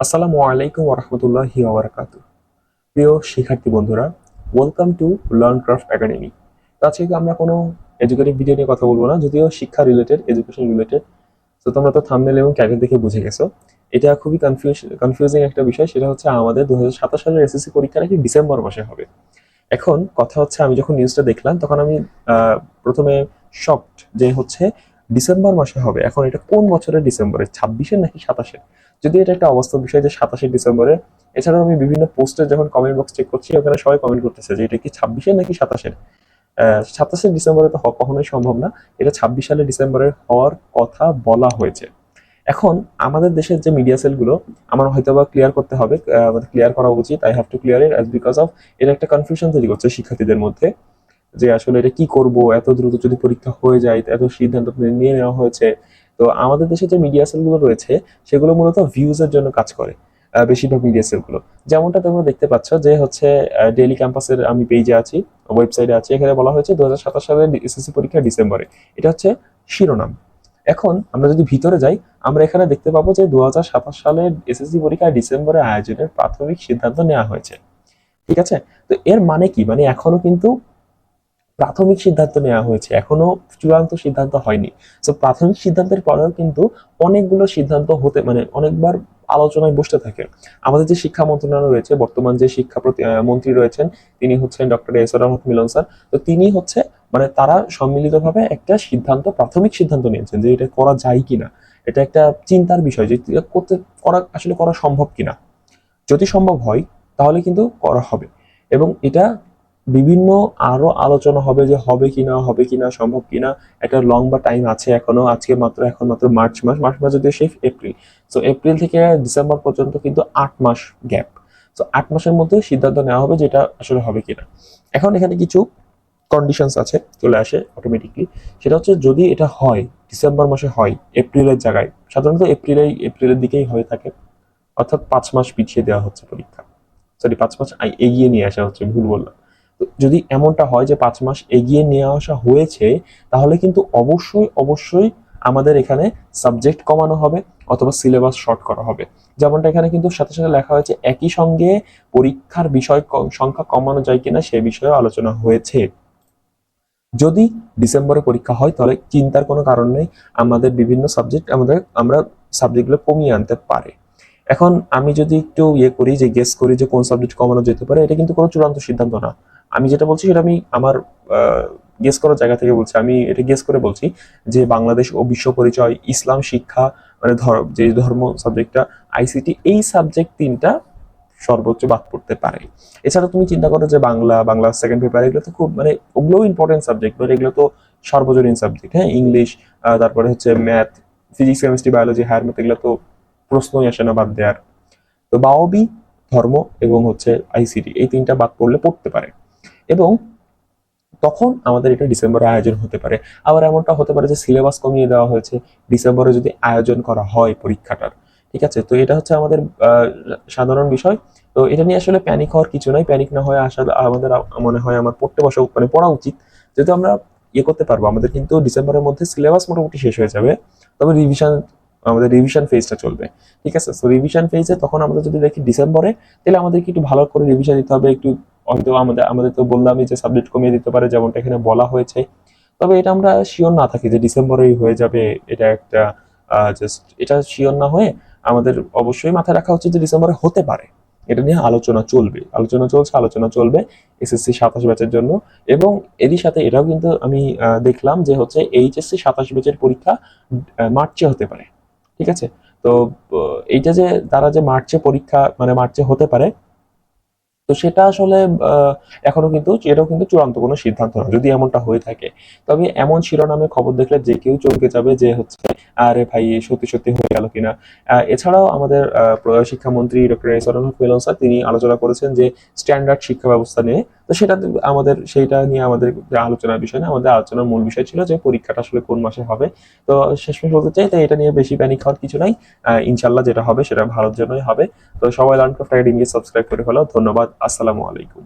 আসসালামু আলাইকুম ওরহমতুল্লাহি ওয়াবারাকাতুহু। প্রিয় শিক্ষার্থী বন্ধুরা, ওয়েলকাম টু লার্নক্রাফট একাডেমি। তো আজকে আমরা কোনো এডুকেটিভ ভিডিও নিয়ে কথা বলবো না, যদিও শিক্ষা রিলেটেড, এডুকেশন রিলেটেড। তো তোমরা তো থাম্বনেল এবং টাইটেল দেখে বুঝে গেছো এটা খুবই কনফিউজিং একটা বিষয়। সেটা হচ্ছে আমাদের 2027 সালের এসএসসি পরীক্ষা নাকি ডিসেম্বর মাসে হবে। এখন কথা হচ্ছে, আমি যখন নিউজটা দেখলাম তখন আমি প্রথমে শকড যে হচ্ছে ডিসেম্বর মাসে হবে। এখন এটা কোন বছরের ডিসেম্বরে, 26-এর নাকি 27-এর? যদি এটা একটা অবাস্তব বিষয় যে 27-এর ডিসেম্বরে। এছাড়াও আমি বিভিন্ন পোস্টে যখন কমেন্ট বক্স চেক করছি, ওখানে সবাই কমেন্ট করতেছে যে এটা কি 26-এর নাকি 27-এর। 27-এর ডিসেম্বরে তো কখনোই সম্ভব না, এটা 26 সালের ডিসেম্বরে হওয়ার কথা বলা হয়েছে। এখন আমাদের দেশের যে মিডিয়া সেলগুলো, আমার হয়তোবা ক্লিয়ার করতে হবে, ক্লিয়ার করা উচিত। I have to clear it as because of এটা একটা কনফিউশন তৈরি করছে শিক্ষার্থীদের মধ্যে যে আসলে এটা কি করব, এত দ্রুত যদি পরীক্ষা হয়ে যায়, এত সিদ্ধান্ত নিয়ে নেওয়া হয়েছে। তো আমাদের দেশে যে মিডিয়া সেলগুলো রয়েছে সেগুলো মূলত ভিউজের জন্য কাজ করে। বেশিরভাগ মিডিয়া সেলগুলো, যেমনটা তোমরা দেখতে পাচ্ছ যে হচ্ছে ডেইলি ক্যাম্পাসের আমি পেজে আছি, ওয়েবসাইটে আছি, এখানে বলা হয়েছে 2027 সালের এসএসসি পরীক্ষা ডিসেম্বরে। এটা হচ্ছে শিরোনাম। এখন আমরা যদি ভিতরে যাই, আমরা এখানে দেখতে পাবো যে 2027 সালের এসএসসি পরীক্ষা ডিসেম্বরে আয়োজনের প্রাথমিক সিদ্ধান্ত নেওয়া হয়েছে। ঠিক আছে? তো এর মানে কি? মানে এখনো কিন্তু প্রাথমিক সিদ্ধান্ত নেওয়া হয়েছে, এখনো চূড়ান্ত সিদ্ধান্ত হয়নি। তো প্রাথমিক সিদ্ধান্তের পরেও কিন্তু অনেকগুলো সিদ্ধান্ত হতে, মানে অনেকবার আলোচনায় বসতে থাকে। আমাদের যে শিক্ষা মন্ত্রণালয় রয়েছে, বর্তমান যে শিক্ষা মন্ত্রী রয়েছেন, তিনি হচ্ছেন ডক্টর এস আর রহমত মিলন স্যার। তো তিনি হচ্ছে, মানে তারা সম্মিলিতভাবে একটা সিদ্ধান্ত, প্রাথমিক সিদ্ধান্ত নিয়েছেন যে এটা করা যায় কিনা। এটা একটা চিন্তার বিষয় যে আসলে করা সম্ভব কিনা। যদি সম্ভব হয় তাহলে কিন্তু করা হবে, এবং এটা বিভিন্ন আরো আলোচনা হবে যে হবে কিনা, সম্ভব কিনা। একটা লং বা টাইম আছে এখনো। এখন মাত্র মার্চ মাস যদি শেষ এপ্রিল। তো এপ্রিল থেকে ডিসেম্বর পর্যন্ত কিন্তু 8 মাস গ্যাপ। তো 8 মাসের মধ্যে সিদ্ধান্ত নেওয়া হবে যেটা আসলে হবে কিনা। এখন এখানে কিছু কন্ডিশনস আছে, চলে আসে অটোমেটিকলি। সেটা হচ্ছে, যদি এটা হয় ডিসেম্বর মাসে হয় এপ্রিলের জায়গায়, সাধারণত এপ্রিলের দিকেই হয়ে থাকে, অর্থাৎ 5 মাস পিছিয়ে দেওয়া হচ্ছে পরীক্ষা। সরি, 5 মাস এগিয়ে নিয়ে আসা হচ্ছে, ভুল বললাম। তো যদি এমনটা হয় যে 5 মাস এগিয়ে নিয়ে আসা হয়েছে, তাহলে কিন্তু অবশ্যই অবশ্যই আমাদের এখানে সাবজেক্ট কমানো হবে অথবা সিলেবাস শর্ট করা হবে। যেমনটা এখানে কিন্তু সাথে সাথে লেখা হয়েছে, একই সঙ্গে পরীক্ষার বিষয় সংখ্যা কমানো যায় কিনা সে বিষয়ে আলোচনা হয়েছে। যদি ডিসেম্বরে পরীক্ষা হয় তাহলে চিন্তার কোনো কারণ নেই, আমাদের বিভিন্ন সাবজেক্ট আমরা সাবজেক্টগুলো কমিয়ে আনতে পারে। এখন আমি যদি একটু করি, যে গেস করি যে কোন সাবজেক্ট কমানো যেতে পারে, এটা কিন্তু কোনো চূড়ান্ত সিদ্ধান্ত না। আমি যেটা বলছি সেটা আমি আমার গেস করার জায়গা থেকে বলছি। আমি এটা গেস করে বলছি যে বাংলাদেশ ও বিশ্ব পরিচয়, ইসলাম শিক্ষা, মানে যে ধর্ম সাবজেক্টটা, আইসিটি, এই সাবজেক্ট তিনটা সর্বোচ্চ বাদ পড়তে পারে। এছাড়া তুমি চিন্তা করো যে বাংলা সেকেন্ড পেপার, এগুলো তো খুব, মানে ওগুলোও ইম্পর্টেন্ট সাবজেক্ট, বাট এগুলো তো সর্বজনীন সাবজেক্ট। হ্যাঁ, ইংলিশ, তারপরে হচ্ছে math, physics, chemistry, biology, higher math, এগুলো তো প্রশ্নই আসে না বাদ দেওয়ার। তো বাওবি, ধর্ম এবং হচ্ছে আইসিটি, এই তিনটা বাদ পড়তে পারে। এবং তখন আমাদের এটা ডিসেম্বরে আয়োজন হতে পারে। আবার এমনটা হতে পারে যে সিলেবাস কমিয়ে দেওয়া হয়েছে, ডিসেম্বরে যদি আয়োজন করা হয় পরীক্ষাটার। ঠিক আছে? তো এটা হচ্ছে আমাদের সাধারণ বিষয়। তো এটা নিয়ে আসলে প্যানিক হওয়ার কিছু নাই। প্যানিক না হয়ে আসলে আমাদের মনে হয় আমার পড়া উচিত। যেহেতু আমরা করতে পারবো, আমাদের কিন্তু ডিসেম্বরের মধ্যে সিলেবাস মোটামুটি শেষ হয়ে যাবে। তবে আমাদের রিভিশন ফেজটা চলবে। ঠিক আছে? তো রিভিশন ফেজে তখন আমরা যদি দেখি ডিসেম্বরে, তাহলে আমাদেরকে একটু ভালো করে রিভিশন দিতে হবে। একটু হয়তো আমাদের তো বললামই যে সাবজেক্ট কমিয়ে দিতে পারে, যেমনটা এখানে বলা হয়েছে। তবে এটা আমরা শিওর না থাকি যে ডিসেম্বরেই হয়ে যাবে। এটা একটা জাস্ট, এটা শিওর না হয়ে আমাদের অবশ্যই মাথায় রাখা উচিত যে ডিসেম্বরে হতে পারে। এটা নিয়ে আলোচনা চলবে এসএসসি 27 ব্যাচের জন্য। এবং এরই সাথে এটাও কিন্তু আমি দেখলাম যে হচ্ছে এইচএসসি 27 ব্যাচের পরীক্ষা মার্চে হতে পারে। ঠিক আছে? তো এইটা যে তারা যে মার্চে হতে পারে, তো সেটা আসলে আহ, এটাও কিন্তু চূড়ান্ত কোনো সিদ্ধান্ত না যদি এমনটা হয়ে থাকে। তবে এমন শিরোনামে খবর দেখলে যে কেউ চমকে যাবে যে হচ্ছে, আরে ভাই সত্যি সত্যি হয়ে গেল কিনা। এছাড়াও আমাদের শিক্ষামন্ত্রী ডক্টর এস আর রহমত মিলন স্যার, তিনি আলোচনা করেছেন যে স্ট্যান্ডার্ড শিক্ষা ব্যবস্থা নিয়ে। তো সেইটা নিয়ে আমাদের যে আলোচনার বিষয় না, আমাদের আলোচনার মূল বিষয় ছিল যে পরীক্ষাটা আসলে কোন মাসে হবে। তো শেষমেশ বলতে চাই, তাই এটা নিয়ে বেশি প্যানিক হওয়ার কিছু নাই। ইনশাল্লাহ যেটা হবে সেটা ভালোর জন্যই হবে। তো সবাই লার্ন ক্রাফট একাডেমিকে সাবস্ক্রাইব করে ফেলো। ধন্যবাদ। আসসালামু আলাইকুম।